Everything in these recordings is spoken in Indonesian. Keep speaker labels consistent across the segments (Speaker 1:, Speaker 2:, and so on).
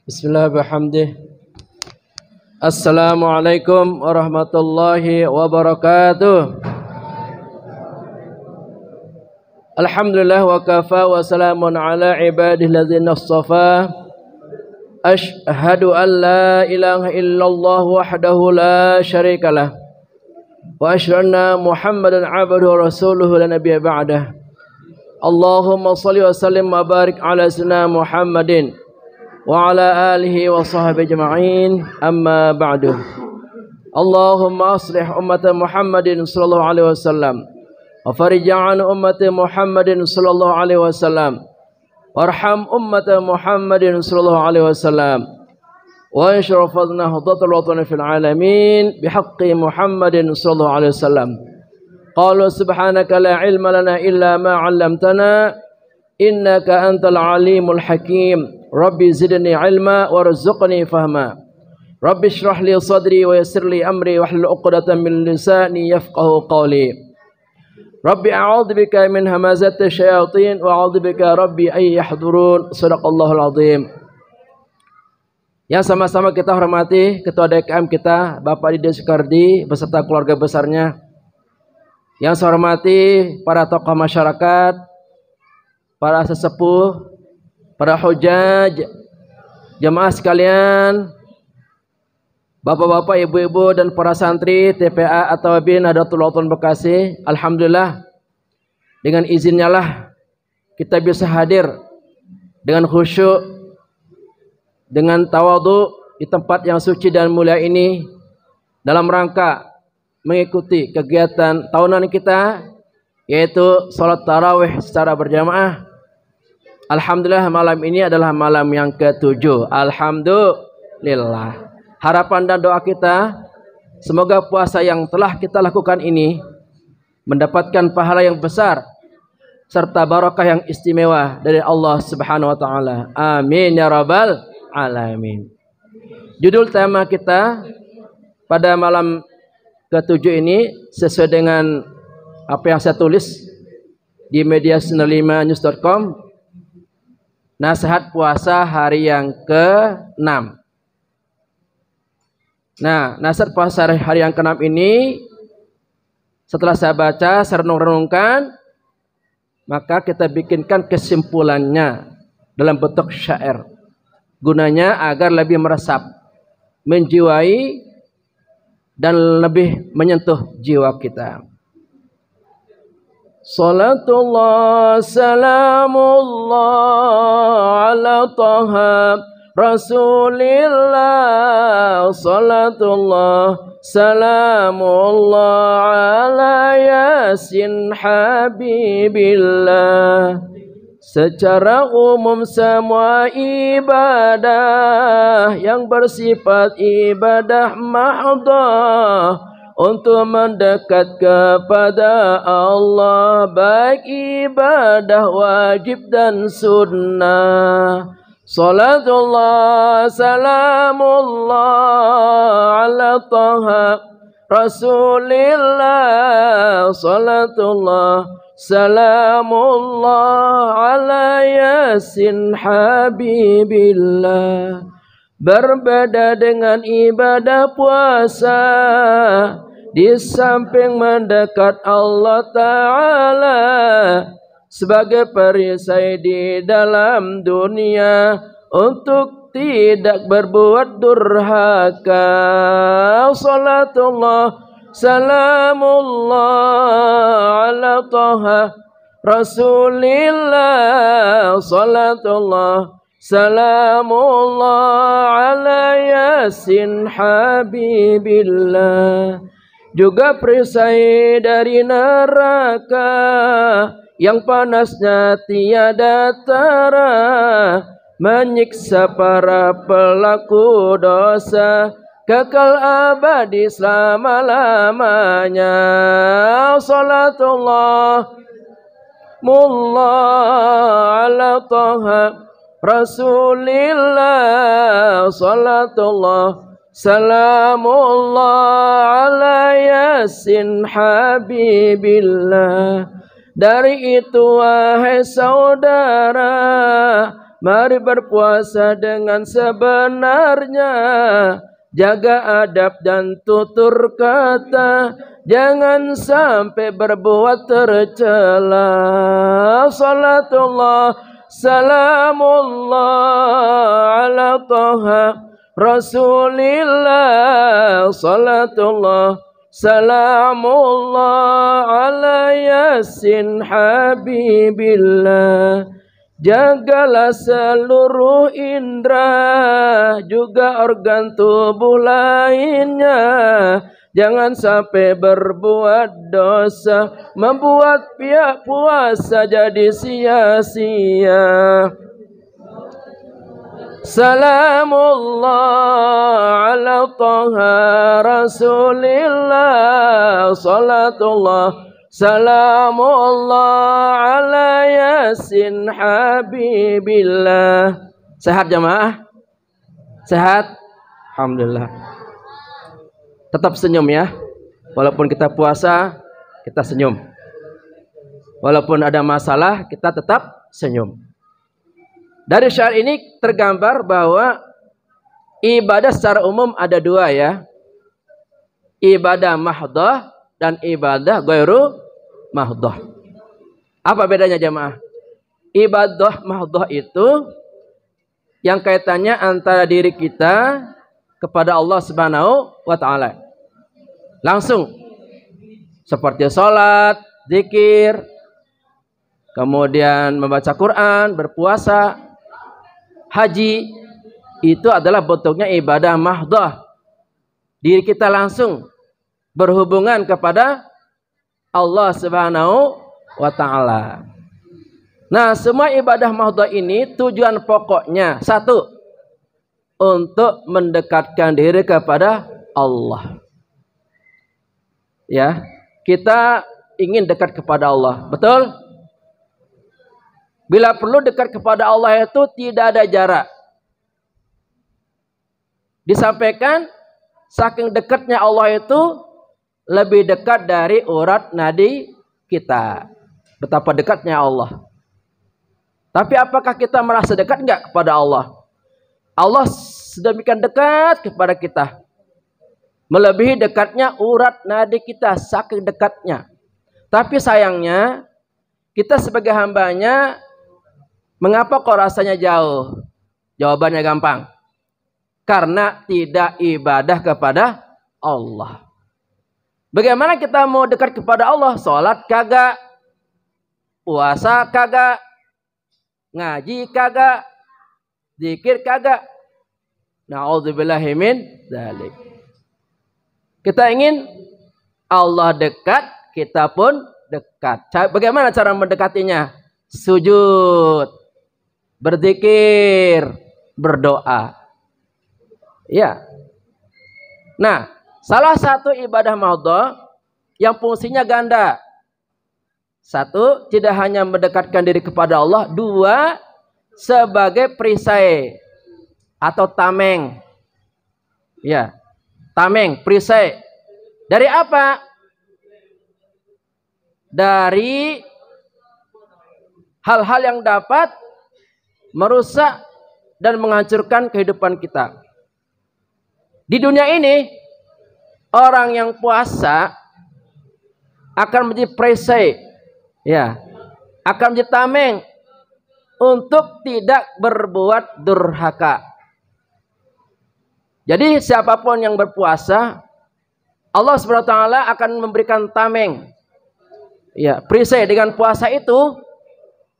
Speaker 1: Bismillah bihamdih. Assalamualaikum warahmatullahi wabarakatuh. Alhamdulillah wa kafa wa salamun ala ibadihi alladzina istafa. Ashhadu an la ilaha illallah wahdahu la syarikalah wa asyhadu anna Muhammadan abduhu wa rasuluhu la nabiyya ba'dah. Allahumma shalli wa sallim wa barik ala sayyidina Muhammadin wa ala alihi wa sahbihi ajma'in, amma ba'du. Allahumma aslih ummata Muhammadin sallallahu alaihi wasallam wa farij an ummati Muhammadin sallallahu alaihi wasallam warham ummata Muhammadin sallallahu alaihi wasallam wa anshur fadlana hudatul watani fil alamin bihaqqi Muhammadin sallallahu alaihi wasallam. Qalu subhanaka la ilma lana illa ma 'allamtana innaka antal alimul hakim. Rabbi zidni ilma warzuqni fahma. Rabbi shrah li sadri wa yassir li amri wahlul 'uqdatam min lisani yafqahu qawli. Rabbi a'udzu bika min hamazati syayatin wa a'udzu bika rabbi ay yahdurun. Shadaqallahul azim. Yang sama-sama kita hormati Ketua DKM kita Bapak Didi Soekardi beserta keluarga besarnya. Yang saya hormati para tokoh masyarakat, para sesepuh, para hujaj, jemaah sekalian, bapak-bapak, ibu-ibu, dan para santri TPA atau BIN Nahdlatul Ulama Bekasi. Alhamdulillah, dengan izinnya lah kita bisa hadir dengan khusyuk, dengan tawadhu di tempat yang suci dan mulia ini dalam rangka mengikuti kegiatan tahunan kita, yaitu sholat tarawih secara berjamaah. Alhamdulillah, malam ini adalah malam yang ke-7. Alhamdulillah. Harapan dan doa kita, semoga puasa yang telah kita lakukan ini mendapatkan pahala yang besar serta barakah yang istimewa dari Allah Subhanahu wa taala. Amin ya rabbal alamin. Judul tema kita pada malam ke-7 ini sesuai dengan apa yang saya tulis di media 95news.com. Nasihat puasa hari yang ke-6. Nah, nasihat puasa hari yang ke-6 ini setelah saya baca, saya renung-renungkan, maka kita bikinkan kesimpulannya dalam bentuk syair. Gunanya agar lebih meresap, menjiwai, dan lebih menyentuh jiwa kita. Salatullah salamullah ala taha Rasulillah. Salatullah salamullah ala yasin habibillah. Secara umum semua ibadah yang bersifat ibadah mahdah untuk mendekat kepada Allah, baik ibadah wajib dan sunnah. Salatullah salamullah ala taha Rasulillah. Salatullah salamullah ala yasin habibillah. Berbeda dengan ibadah puasa, di samping mendekat Allah Ta'ala sebagai perisai di dalam dunia untuk tidak berbuat durhaka. Salatullah salamullah ala taha Rasulillah. Salatullah salamullah ala yasin habibillah. Juga perisai dari neraka yang panasnya tiada tara, menyiksa para pelaku dosa kekal abadi selama-lamanya. Salatullah mullah ala taha Rasulillah. Salatullah salamullah ala yasin habibillah. Dari itu wahai saudara, Mari berpuasa dengan sebenarnya, jaga adab dan tutur kata, jangan sampai berbuat tercela. Salatullah salamullah ala Taha Rasulillah. Salatullah salamullah ala Yasin Habibillah. Jagalah seluruh indera, juga organ tubuh lainnya. Jangan sampai berbuat dosa, membuat pihak puasa jadi sia-sia. Salamullah ala Taha Rasulillah. Salatullah salamullah ala Yasin Habibillah. Sehat jamaah? Sehat? Alhamdulillah. Tetap senyum ya. Walaupun kita puasa, kita senyum. Walaupun ada masalah, kita tetap senyum. Dari syair ini tergambar bahwa ibadah secara umum ada dua ya. Ibadah mahdhah dan ibadah ghairu mahdhah. Apa bedanya jamaah? Ibadah mahdhah itu yang kaitannya antara diri kita kepada Allah Subhanahu wa taala. Langsung seperti salat, zikir, kemudian membaca Quran, berpuasa, haji, itu adalah bentuknya ibadah mahdhah. Diri kita langsung berhubungan kepada Allah Subhanahu wa taala. Nah, semua ibadah mahdhah ini tujuan pokoknya satu, untuk mendekatkan diri kepada Allah. Ya, kita ingin dekat kepada Allah, betul? Bila perlu dekat kepada Allah itu tidak ada jarak. Disampaikan saking dekatnya Allah itu lebih dekat dari urat nadi kita. Betapa dekatnya Allah. Tapi apakah kita merasa dekat enggak kepada Allah? Allah sedemikian dekat kepada kita. Melebihi dekatnya urat nadi kita, saking dekatnya. Tapi sayangnya kita sebagai hambanya, mengapa kok rasanya jauh? Jawabannya gampang. Karena tidak ibadah kepada Allah. Bagaimana kita mau dekat kepada Allah? Sholat kagak, puasa kagak, ngaji kagak, zikir kagak. Na'udzubillahi min dzalik. Kita ingin Allah dekat, kita pun dekat. Bagaimana cara mendekatinya? Sujud, berzikir, berdoa. Ya. Nah, salah satu ibadah mahdhah yang fungsinya ganda. Satu, tidak hanya mendekatkan diri kepada Allah. Dua, sebagai perisai atau tameng. Ya, tameng, perisai. Dari apa? Dari hal-hal yang dapat merusak dan menghancurkan kehidupan kita. Di dunia ini, orang yang puasa akan menjadi perisai, ya, akan menjadi tameng untuk tidak berbuat durhaka. Jadi siapapun yang berpuasa, Allah SWT akan memberikan tameng, ya, perisai. Dengan puasa itu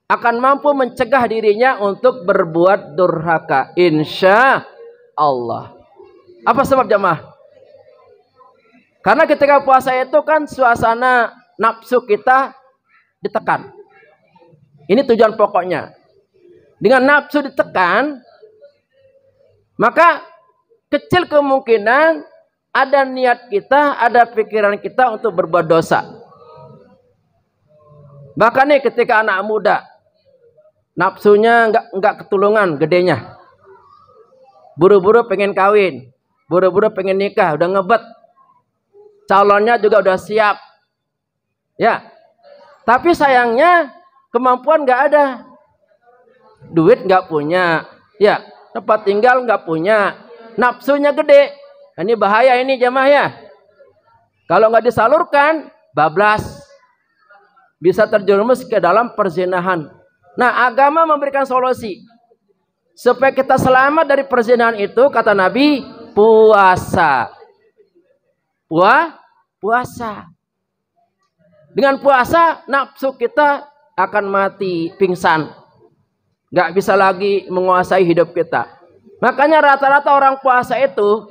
Speaker 1: akan mampu mencegah dirinya untuk berbuat durhaka, insya Allah. Apa sebab jamaah? Karena ketika puasa itu kan suasana nafsu kita ditekan. Ini tujuan pokoknya. Dengan nafsu ditekan, maka kecil kemungkinan ada niat kita, ada pikiran kita untuk berbuat dosa. Bahkan nih ketika anak muda, nafsunya enggak ketulungan gedenya. Buru-buru pengen kawin, buru-buru pengen nikah, udah ngebet. Calonnya juga udah siap. Ya. Tapi sayangnya kemampuan nggak ada. duit nggak punya, ya tempat tinggal nggak punya, nafsunya gede. Ini bahaya ini jamaah ya. Kalau nggak disalurkan, bablas, bisa terjerumus ke dalam perzinahan. Nah, agama memberikan solusi supaya kita selamat dari perzinahan itu. Kata Nabi, puasa. Puasa. Dengan puasa, nafsu kita akan mati, pingsan. Nggak bisa lagi menguasai hidup kita. Makanya rata-rata orang puasa itu,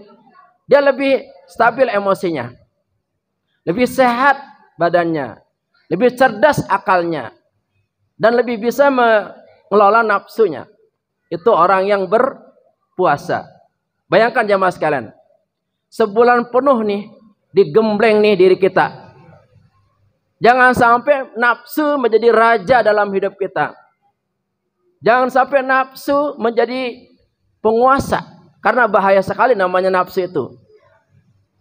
Speaker 1: dia lebih stabil emosinya. Lebih sehat badannya. Lebih cerdas akalnya. Dan lebih bisa mengelola nafsunya. Itu orang yang berpuasa. Bayangkan jamaah sekalian. Sebulan penuh nih, digembleng nih diri kita. Jangan sampai nafsu menjadi raja dalam hidup kita. Jangan sampai nafsu menjadi penguasa. Karena bahaya sekali namanya nafsu itu.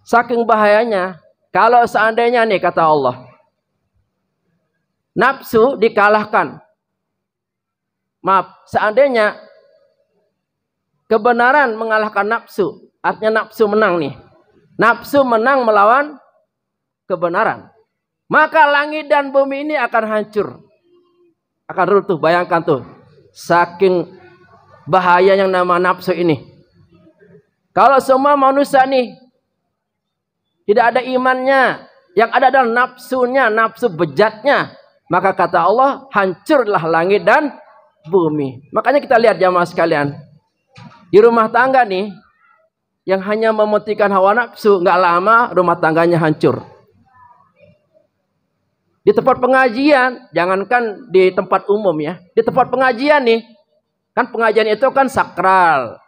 Speaker 1: Saking bahayanya, kalau seandainya nih kata Allah, nafsu dikalahkan. Maaf, seandainya kebenaran mengalahkan nafsu, artinya nafsu menang nih. Nafsu menang melawan kebenaran. Maka langit dan bumi ini akan hancur. Akan runtuh, bayangkan tuh. Saking bahaya yang nama nafsu ini. Kalau semua manusia nih tidak ada imannya, yang ada adalah nafsunya, nafsu bejatnya, maka kata Allah, hancurlah langit dan bumi. Makanya kita lihat jamaah sekalian, di rumah tangga nih, yang hanya mementingkan hawa nafsu, nggak lama rumah tangganya hancur. Di tempat pengajian, jangankan di tempat umum ya, di tempat pengajian nih, kan pengajian itu kan sakral,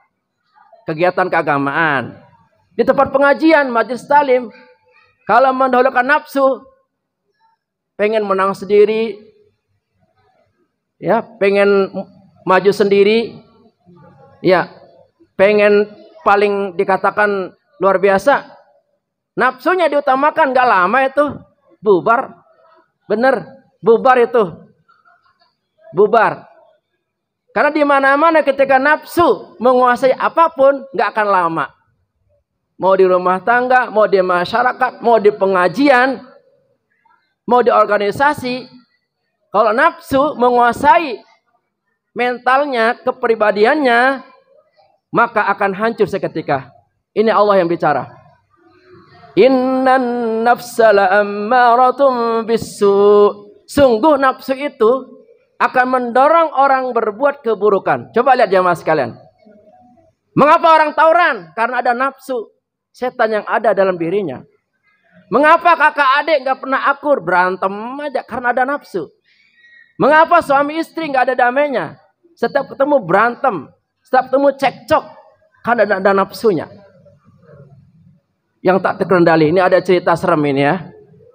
Speaker 1: kegiatan keagamaan. Di tempat pengajian, majelis talim, kalau mendahulukan nafsu, pengen menang sendiri, ya, pengen maju sendiri, ya, pengen paling dikatakan luar biasa, nafsunya diutamakan, gak lama itu bubar, bener, bubar itu, bubar. Karena di mana-mana ketika nafsu menguasai apapun, gak akan lama. Mau di rumah tangga, mau di masyarakat, mau di pengajian, mau di organisasi, kalau nafsu menguasai mentalnya, kepribadiannya, maka akan hancur seketika. Ini Allah yang bicara. Innan nafsa la'ammaratun bisu. Sungguh nafsu itu akan mendorong orang berbuat keburukan. Coba lihat jamaah sekalian. Mengapa orang tawuran? Karena ada nafsu setan yang ada dalam dirinya. Mengapa kakak adik nggak pernah akur? Berantem aja karena ada nafsu. Mengapa suami istri nggak ada damainya? Setiap ketemu berantem, setiap ketemu cekcok, karena ada nafsunya yang tak terkendali. Ini ada cerita serem ini ya.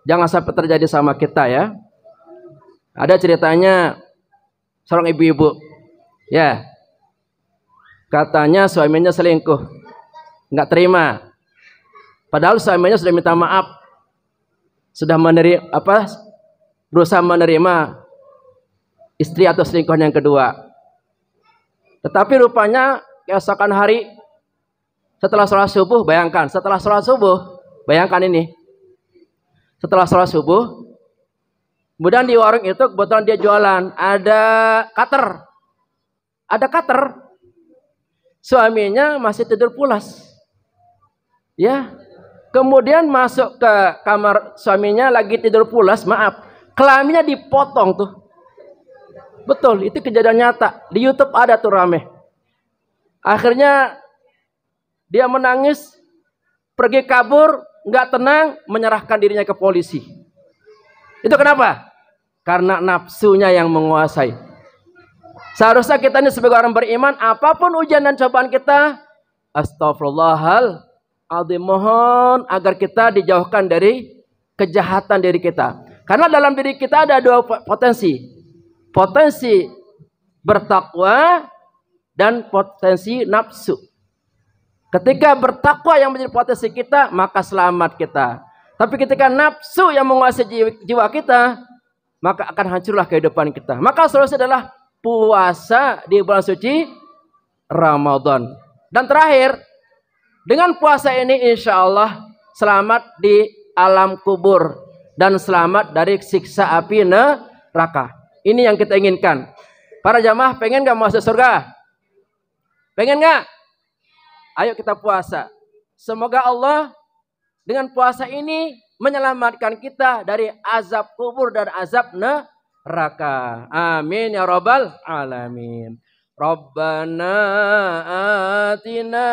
Speaker 1: Jangan sampai terjadi sama kita ya. Ada ceritanya seorang ibu-ibu, ya, katanya suaminya selingkuh, nggak terima. Padahal suaminya sudah minta maaf, sudah menerima berusaha menerima istri atau selingkuhan yang kedua. Tetapi rupanya keesokan hari setelah sholat subuh, bayangkan setelah sholat subuh, bayangkan ini, setelah sholat subuh, kemudian di warung itu kebetulan dia jualan, ada cutter, suaminya masih tidur pulas, ya. Kemudian masuk ke kamar suaminya lagi tidur pulas, maaf, kelaminnya dipotong tuh. Betul, itu kejadian nyata. Di YouTube ada tuh rame. Akhirnya dia menangis, pergi kabur, nggak tenang, menyerahkan dirinya ke polisi. Itu kenapa? Karena nafsunya yang menguasai. Seharusnya kita ini sebagai orang beriman, apapun ujian dan cobaan kita, astagfirullahaladzim, mohon agar kita dijauhkan dari kejahatan diri kita. Karena dalam diri kita ada dua potensi. Potensi bertakwa dan potensi nafsu. Ketika bertakwa yang menjadi potensi kita, maka selamat kita. Tapi ketika nafsu yang menguasai jiwa kita, maka akan hancurlah kehidupan kita. Maka solusi adalah puasa di bulan suci Ramadan. Dan terakhir, dengan puasa ini insya Allah selamat di alam kubur dan selamat dari siksa api neraka. Ini yang kita inginkan. Para jamaah pengen gak masuk surga? Pengen gak? Ayo kita puasa. Semoga Allah dengan puasa ini menyelamatkan kita dari azab kubur dan azab neraka. Amin ya rabbal alamin. Rabbana atina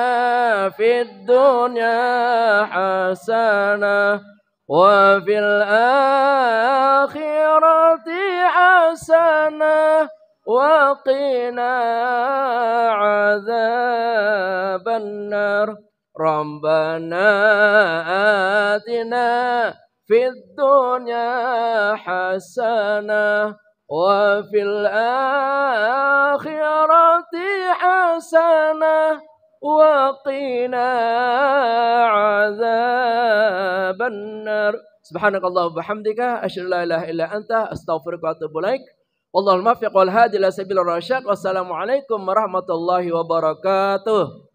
Speaker 1: fid dunya hasanah wa fil akhirati hasanah wa qina adzaban nar. Rabbana atina fid dunya hasanah wa fil akhirati hasanah wa qina adzaban nar. Subhanakallah wa bihamdika asyhadu an la ilaha illa anta astaghfiruka wa atubu ilaik. Wallahul muwaffiq wal hadi ila sabilir rasyad. Wassalamualaikum warahmatullahi wabarakatuh.